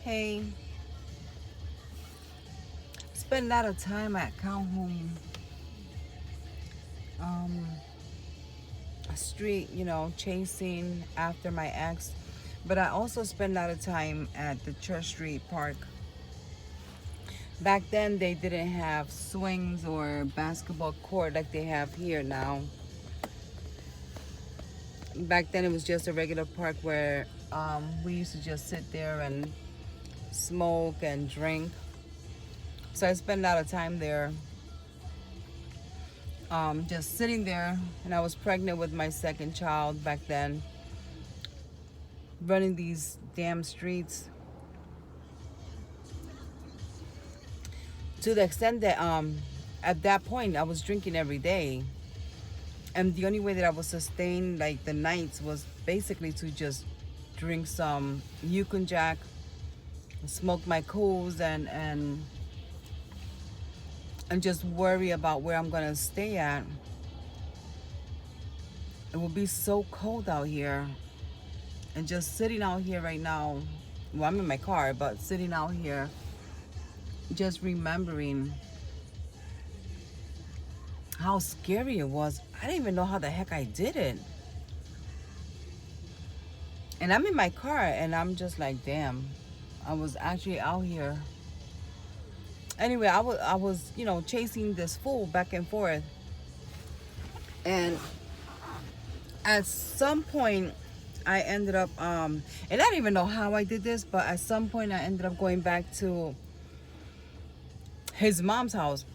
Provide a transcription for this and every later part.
Hey, spend a lot of time at Calhoun um, Street, chasing after my ex. But I also spend a lot of time at the Church Street Park. Back then, they didn't have swings or basketball court like they have here now. Back then, it was just a regular park where we used to just sit there and smoke and drink. So I spent a lot of time there, just sitting there. And I was pregnant with my second child back then, running these damn streets to the extent that at that point I was drinking every day. And the only way that I would sustain like the nights was basically to just drink some Yukon Jack, smoke my cools, and just worry about where I'm gonna stay at. It will be so cold out here, and just sitting out here right now. Well, I'm in my car, but sitting out here, just remembering how scary it was. I didn't even know how the heck I did it. And I'm in my car, and I'm just like, damn, I was actually out here. Anyway, I was chasing this fool back and forth. And at some point, I ended up, and I don't even know how I did this, but at some point, I ended up going back to his mom's house.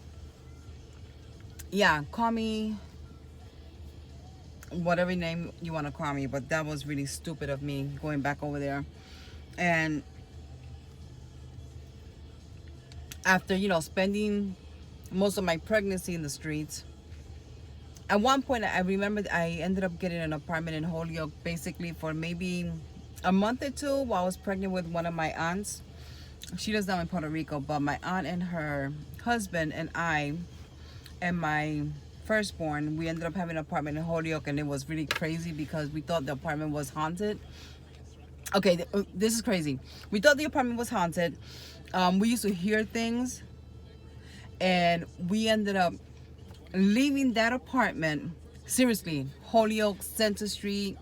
Yeah, call me whatever name you want to call me, but that was really stupid of me going back over there. And after spending most of my pregnancy in the streets, at one point I remember I ended up getting an apartment in Holyoke basically for maybe a month or two while I was pregnant with one of my aunts. She lives down in Puerto Rico, but my aunt and her husband and I and my firstborn, we ended up having an apartment in Holyoke, and it was really crazy because we thought the apartment was haunted. Okay, this is crazy. We thought the apartment was haunted. We used to hear things, and we ended up leaving that apartment. Seriously, Holyoke, Center Street,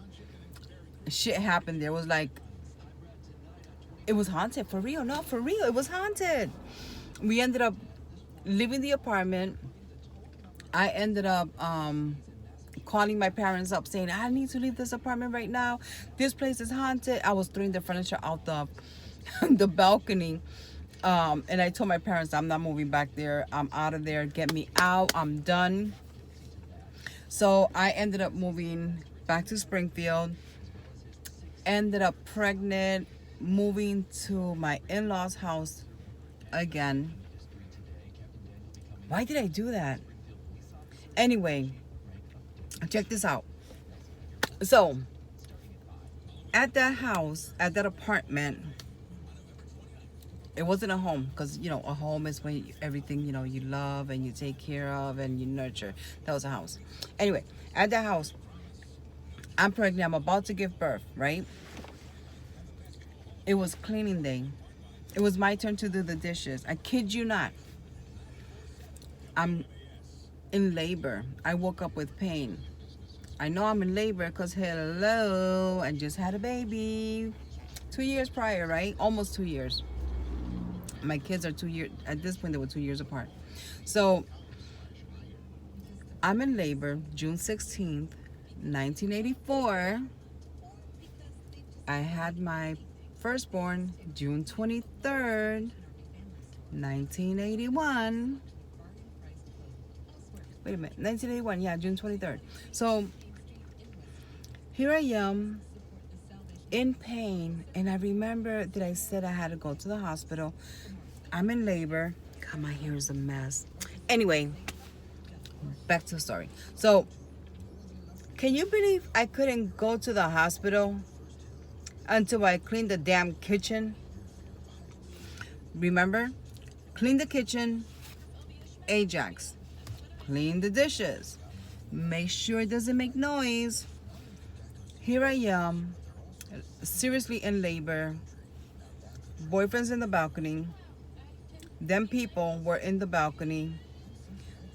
shit happened there. It was like, it was haunted for real. No, for real, it was haunted. We ended up leaving the apartment. I ended up calling my parents up saying, I need to leave this apartment right now. This place is haunted. I was throwing the furniture out the balcony. And I told my parents, I'm not moving back there. I'm out of there. Get me out. I'm done. So I ended up moving back to Springfield. Ended up pregnant, moving to my in-laws' house again. Why did I do that? Anyway, check this out. So, at that house, at that apartment, it wasn't a home, because, a home is when everything, you love and you take care of and you nurture. That was a house. Anyway, at that house, I'm pregnant. I'm about to give birth, right? It was cleaning day. It was my turn to do the dishes. I kid you not. I'm in labor. I woke up with pain. I know I'm in labor because, hello, I just had a baby 2 years prior, right? Almost 2 years. My kids are 2 years, at this point they were 2 years apart. So I'm in labor June 16th, 1984. I had my firstborn June 23rd, 1981. Wait a minute, 1981, yeah, June 23rd. So here I am in pain, and I remember that I said I had to go to the hospital. I'm in labor. God, my hair is a mess. Anyway, back to the story. So, can you believe I couldn't go to the hospital until I cleaned the damn kitchen? Remember? Clean the kitchen, Ajax. Clean the dishes. Make sure it doesn't make noise. Here I am, seriously in labor, Boyfriend's in the balcony. Them people were in the balcony.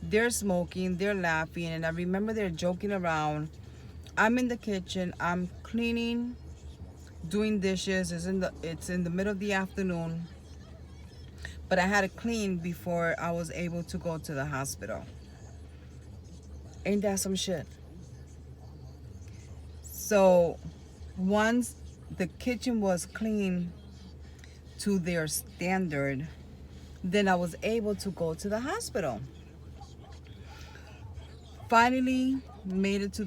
They're smoking, they're laughing, and I remember they're joking around. I'm in the kitchen, I'm cleaning, doing dishes. It's in the middle of the afternoon, but I had to clean before I was able to go to the hospital. Ain't that some shit? So once the kitchen was clean to their standard, then I was able to go to the hospital. Finally made it to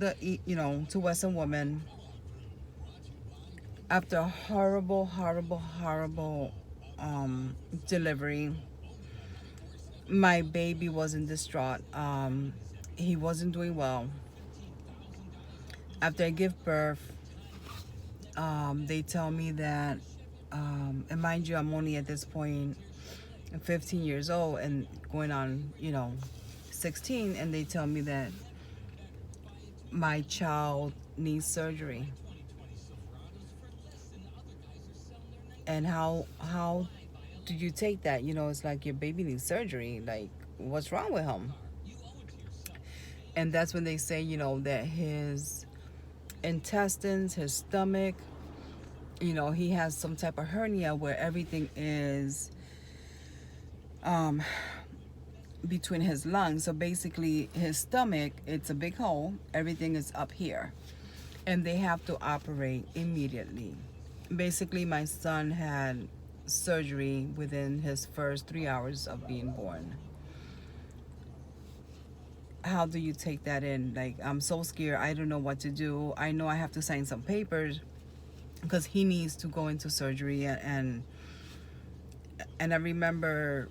to Western Woman after a horrible, horrible, horrible delivery. My baby wasn't distraught. He wasn't doing well. After I give birth, they tell me that, and mind you, I'm only at this point 15 years old and going on, 16, and they tell me that my child needs surgery. And how do you take that? It's like your baby needs surgery. Like, what's wrong with him? And that's when they say, that his intestines, his stomach, he has some type of hernia where everything is um, between his lungs. So basically, his stomach, it's a big hole. Everything is up here. And they have to operate immediately. Basically, my son had surgery within his first 3 hours of being born. How do you take that in? Like, I'm so scared. I don't know what to do. I know I have to sign some papers because he needs to go into surgery. And I remember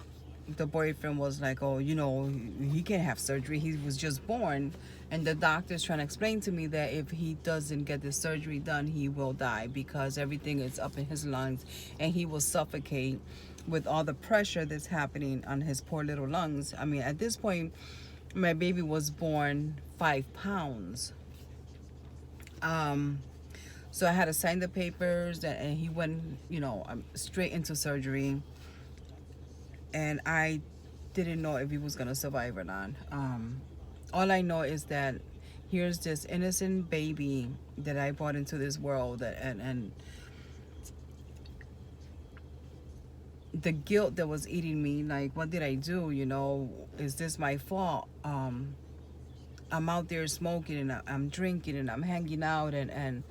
the boyfriend was like, oh, he can't have surgery. He was just born. And the doctor's trying to explain to me that if he doesn't get the surgery done, he will die because everything is up in his lungs and he will suffocate with all the pressure that's happening on his poor little lungs. I mean, at this point, my baby was born 5 pounds. So I had to sign the papers, and he went, straight into surgery. And I didn't know if he was gonna survive or not. All I know is that here's this innocent baby that I brought into this world, and the guilt that was eating me. Like, what did I do? Is this my fault? I'm out there smoking, and I'm drinking, and I'm hanging out, and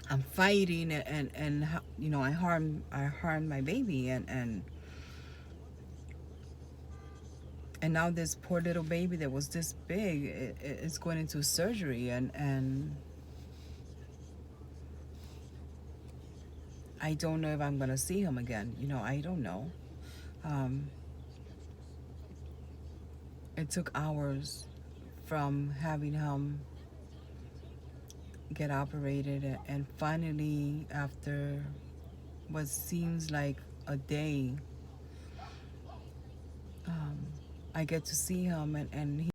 I'm fighting, and I harmed my baby, and now this poor little baby that was this big is going into surgery, and I don't know if I'm gonna see him again. I don't know. Um, it took hours from having him get operated, and finally, after what seems like a day, um, I get to see him, and he